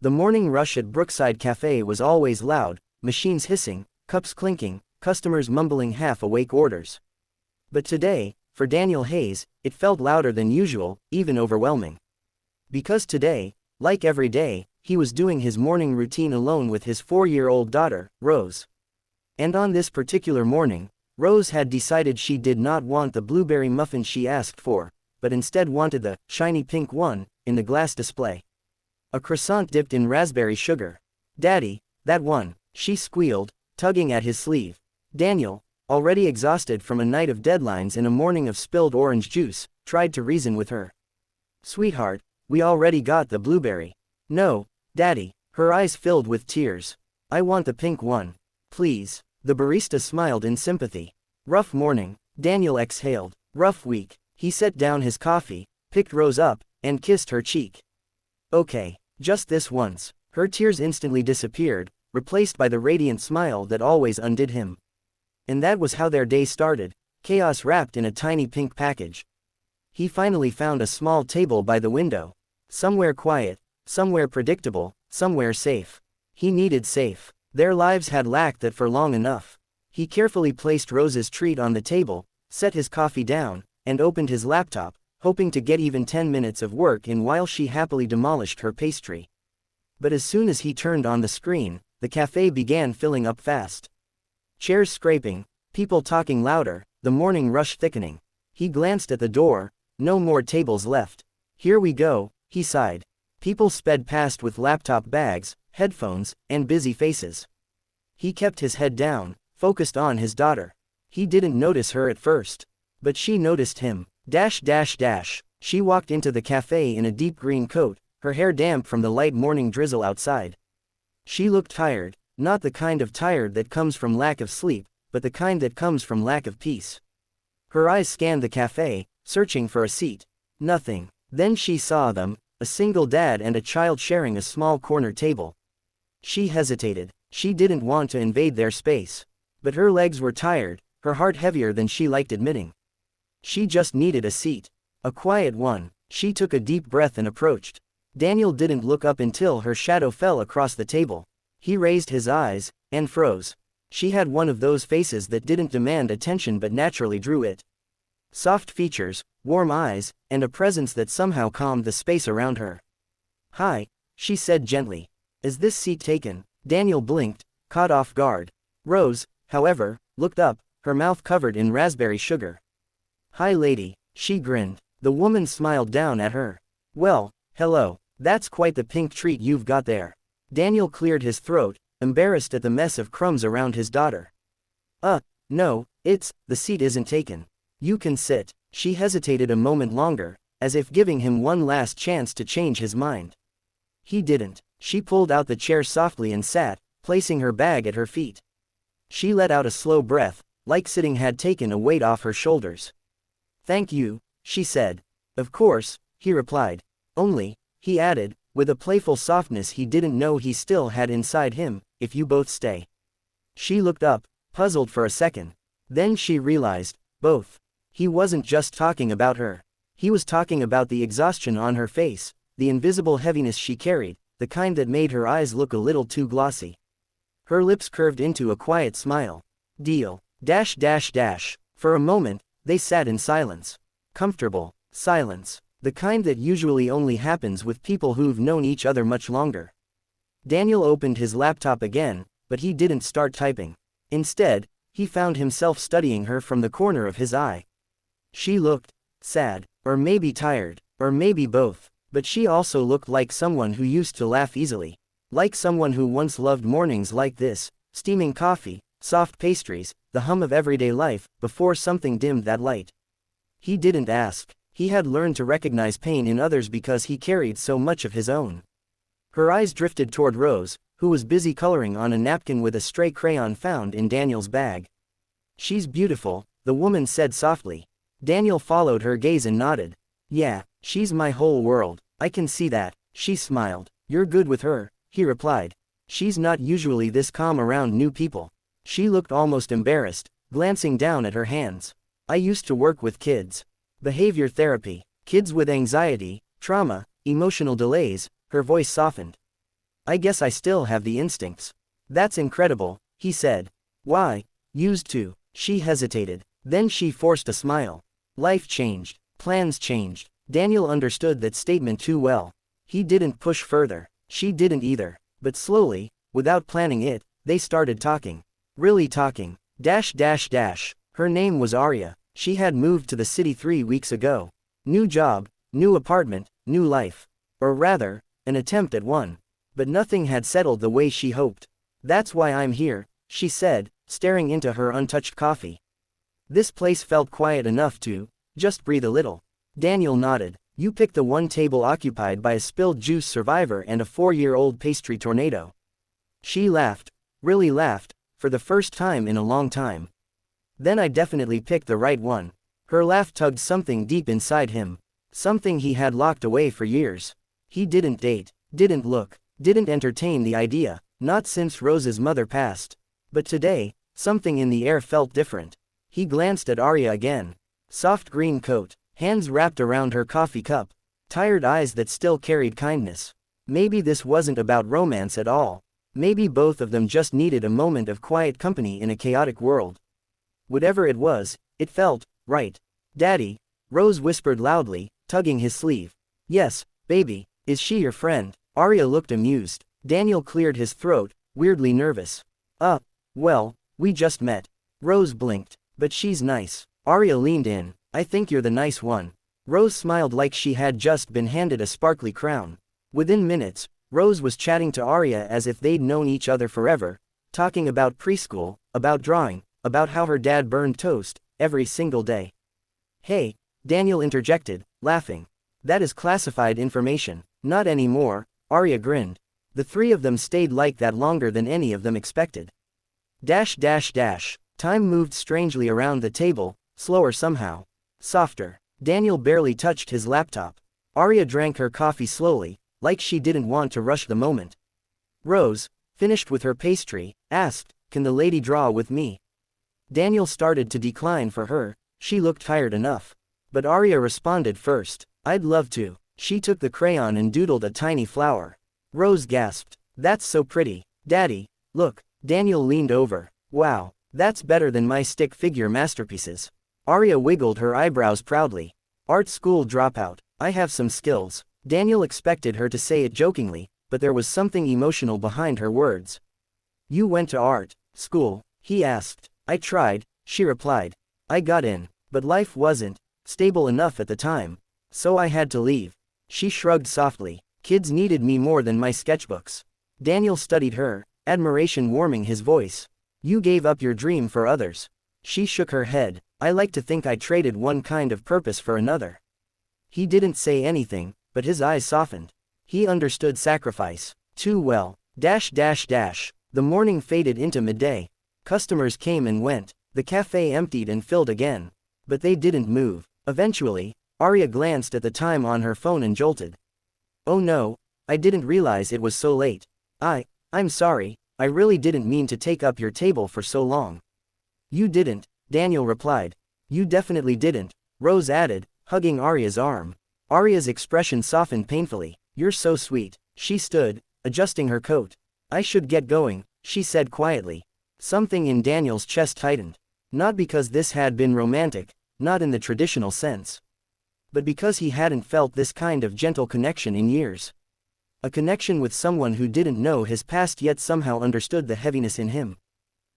The morning rush at Brookside Cafe was always loud, machines hissing, cups clinking, customers mumbling half-awake orders. But today, for Daniel Hayes, it felt louder than usual, even overwhelming. Because today, like every day, he was doing his morning routine alone with his 4-year-old daughter, Rose. And on this particular morning, Rose had decided she did not want the blueberry muffin she asked for, but instead wanted the shiny pink one in the glass display. A croissant dipped in raspberry sugar. "Daddy, that one," she squealed, tugging at his sleeve. Daniel, already exhausted from a night of deadlines and a morning of spilled orange juice, tried to reason with her. "Sweetheart, we already got the blueberry." "No, Daddy," her eyes filled with tears. "I want the pink one. Please." The barista smiled in sympathy. "Rough morning," Daniel exhaled. "Rough week." He set down his coffee, picked Rose up, and kissed her cheek. "Okay, just this once." Her tears instantly disappeared, replaced by the radiant smile that always undid him. And that was how their day started, chaos wrapped in a tiny pink package. He finally found a small table by the window. Somewhere quiet, somewhere predictable, somewhere safe. He needed safe. Their lives had lacked that for long enough. He carefully placed Rose's treat on the table, set his coffee down, and opened his laptop, hoping to get even 10 minutes of work in while she happily demolished her pastry. But as soon as he turned on the screen, the cafe began filling up fast. Chairs scraping, people talking louder, the morning rush thickening. He glanced at the door, no more tables left. "Here we go," he sighed. People sped past with laptop bags, headphones, and busy faces. He kept his head down, focused on his daughter. He didn't notice her at first. But she noticed him. She walked into the cafe in a deep green coat, her hair damp from the light morning drizzle outside. She looked tired, not the kind of tired that comes from lack of sleep, but the kind that comes from lack of peace. Her eyes scanned the cafe, searching for a seat. Nothing. Then she saw them, a single dad and a child sharing a small corner table. She hesitated. She didn't want to invade their space. But her legs were tired, her heart heavier than she liked admitting. She just needed a seat. A quiet one. She took a deep breath and approached. Daniel didn't look up until her shadow fell across the table. He raised his eyes, and froze. She had one of those faces that didn't demand attention but naturally drew it. Soft features, warm eyes, and a presence that somehow calmed the space around her. "Hi," she said gently. "Is this seat taken?" Daniel blinked, caught off guard. Rose, however, looked up, her mouth covered in raspberry sugar. "Hi lady," she grinned. The woman smiled down at her. "Well, hello. That's quite the pink treat you've got there." Daniel cleared his throat, embarrassed at the mess of crumbs around his daughter. No, the seat isn't taken. You can sit." She hesitated a moment longer, as if giving him one last chance to change his mind. He didn't. She pulled out the chair softly and sat, placing her bag at her feet. She let out a slow breath, like sitting had taken a weight off her shoulders. "Thank you," she said. "Of course," he replied. "Only," he added, with a playful softness he didn't know he still had inside him, "if you both stay." She looked up, puzzled for a second. Then she realized, both. He wasn't just talking about her. He was talking about the exhaustion on her face, the invisible heaviness she carried, the kind that made her eyes look a little too glossy. Her lips curved into a quiet smile. "Deal. For a moment, they sat in silence. Comfortable silence. The kind that usually only happens with people who've known each other much longer. Daniel opened his laptop again, but he didn't start typing. Instead, he found himself studying her from the corner of his eye. She looked sad, or maybe tired, or maybe both, but she also looked like someone who used to laugh easily. Like someone who once loved mornings like this, steaming coffee, soft pastries, the hum of everyday life, before something dimmed that light. He didn't ask. He had learned to recognize pain in others because he carried so much of his own. Her eyes drifted toward Rose, who was busy coloring on a napkin with a stray crayon found in Daniel's bag. "She's beautiful," the woman said softly. Daniel followed her gaze and nodded. "Yeah, she's my whole world, I can see that," she smiled. "You're good with her," he replied. "She's not usually this calm around new people." She looked almost embarrassed, glancing down at her hands. "I used to work with kids. Behavior therapy. Kids with anxiety, trauma, emotional delays." Her voice softened. I guess I still have the instincts. That's incredible, he said. Why? Used to. She hesitated. Then she forced a smile. Life changed. Plans changed. Daniel understood that statement too well. He didn't push further. She didn't either. But slowly, without planning it, they started talking. Really talking. Her name was Aria. She had moved to the city 3 weeks ago. New job, new apartment, new life. Or rather, an attempt at one. But nothing had settled the way she hoped. That's why I'm here, she said, staring into her untouched coffee. This place felt quiet enough to just breathe a little. Daniel nodded. You picked the one table occupied by a spilled juice survivor and a 4-year-old pastry tornado. She laughed. Really laughed, for the first time in a long time. Then I definitely picked the right one. Her laugh tugged something deep inside him. Something he had locked away for years. He didn't date, didn't look, didn't entertain the idea, not since Rose's mother passed. But today, something in the air felt different. He glanced at Aria again. Soft green coat, hands wrapped around her coffee cup, tired eyes that still carried kindness. Maybe this wasn't about romance at all. Maybe both of them just needed a moment of quiet company in a chaotic world. Whatever it was, it felt right. Daddy, Rose whispered loudly, tugging his sleeve. Yes, baby, is she your friend? Aria looked amused. Daniel cleared his throat, weirdly nervous. Well, we just met. Rose blinked. But she's nice. Aria leaned in. I think you're the nice one. Rose smiled like she had just been handed a sparkly crown. Within minutes, Rose was chatting to Aria as if they'd known each other forever, talking about preschool, about drawing, about how her dad burned toast every single day. Hey, Daniel interjected, laughing. That is classified information. Not anymore, Aria grinned. The three of them stayed like that longer than any of them expected. Time moved strangely around the table, slower somehow. Softer. Daniel barely touched his laptop. Aria drank her coffee slowly, like she didn't want to rush the moment. Rose, finished with her pastry, asked, "Can the lady draw with me?" Daniel started to decline for her. She looked tired enough. But Aria responded first. I'd love to. She took the crayon and doodled a tiny flower. Rose gasped. That's so pretty. Daddy, look. Daniel leaned over. Wow, that's better than my stick figure masterpieces. Aria wiggled her eyebrows proudly. Art school dropout. I have some skills. Daniel expected her to say it jokingly, but there was something emotional behind her words. You went to art school? He asked. I tried, she replied. I got in, but life wasn't stable enough at the time, so I had to leave. She shrugged softly. Kids needed me more than my sketchbooks. Daniel studied her, admiration warming his voice. You gave up your dream for others. She shook her head. I like to think I traded one kind of purpose for another. He didn't say anything, but his eyes softened. He understood sacrifice too well. The morning faded into midday. Customers came and went. The cafe emptied and filled again. But they didn't move. Eventually, Aria glanced at the time on her phone and jolted. Oh no, I didn't realize it was so late. I'm sorry, I really didn't mean to take up your table for so long. You didn't, Daniel replied. You definitely didn't, Rose added, hugging Aria's arm. Aria's expression softened painfully. You're so sweet. She stood, adjusting her coat. I should get going, she said quietly. Something in Daniel's chest tightened. Not because this had been romantic, not in the traditional sense. But because he hadn't felt this kind of gentle connection in years. A connection with someone who didn't know his past yet somehow understood the heaviness in him.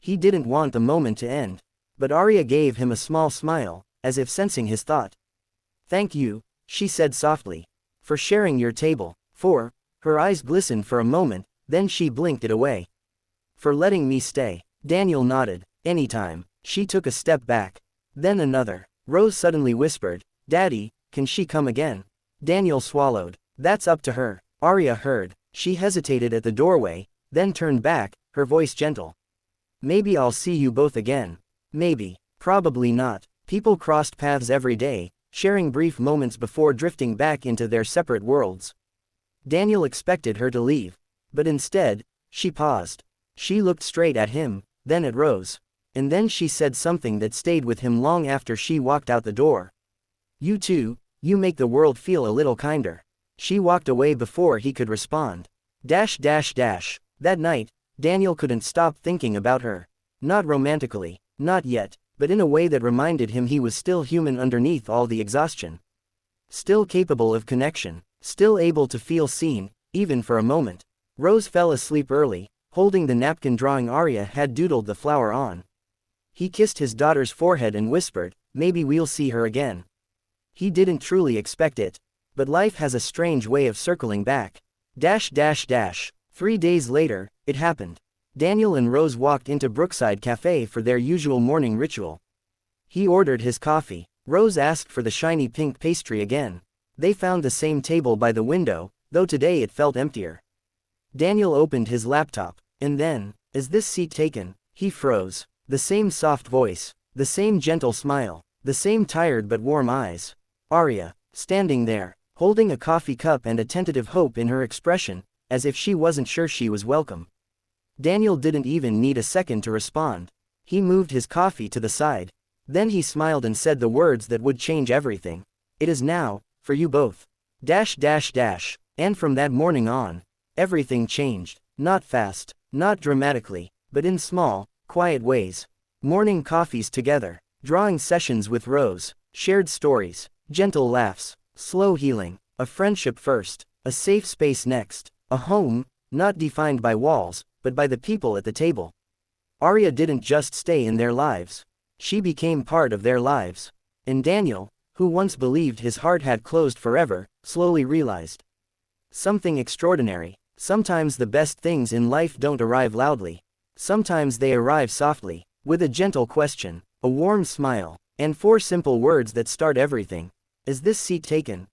He didn't want the moment to end. But Aria gave him a small smile, as if sensing his thought. Thank you, she said softly. For sharing your table. Her eyes glistened for a moment, then she blinked it away. For letting me stay. Daniel nodded. Anytime. She took a step back. Then another. Rose suddenly whispered, Daddy, can she come again? Daniel swallowed. That's up to her. Aria heard. She hesitated at the doorway, then turned back, her voice gentle. Maybe I'll see you both again. Maybe. Probably not. People crossed paths every day, sharing brief moments before drifting back into their separate worlds. Daniel expected her to leave. But instead, she paused. She looked straight at him, then at Rose. And then she said something that stayed with him long after she walked out the door. You two, you make the world feel a little kinder. She walked away before he could respond. Dash dash dash. That night, Daniel couldn't stop thinking about her. Not romantically, not yet, but in a way that reminded him he was still human underneath all the exhaustion. Still capable of connection, still able to feel seen, even for a moment. Rose fell asleep early, holding the napkin drawing Aria had doodled the flower on. He kissed his daughter's forehead and whispered, "Maybe we'll see her again." He didn't truly expect it. But life has a strange way of circling back. Dash dash dash. 3 days later, it happened. Daniel and Rose walked into Brookside Café for their usual morning ritual. He ordered his coffee. Rose asked for the shiny pink pastry again. They found the same table by the window, though today it felt emptier. Daniel opened his laptop, and then, "Is this seat taken?" He froze. The same soft voice, the same gentle smile, the same tired but warm eyes. Aria, standing there, holding a coffee cup and a tentative hope in her expression, as if she wasn't sure she was welcome. Daniel didn't even need a second to respond. He moved his coffee to the side. Then he smiled and said the words that would change everything. "It is now, for you both." Dash dash dash. And from that morning on, everything changed. Not fast, not dramatically, but in small, quiet ways. Morning coffees together, drawing sessions with Rose, shared stories, gentle laughs, slow healing, a friendship first, a safe space next, a home, not defined by walls, but by the people at the table. Aria didn't just stay in their lives. She became part of their lives. And Daniel, who once believed his heart had closed forever, slowly realized something extraordinary. Sometimes the best things in life don't arrive loudly. Sometimes they arrive softly, with a gentle question, a warm smile, and 4 simple words that start everything. "Is this seat taken?"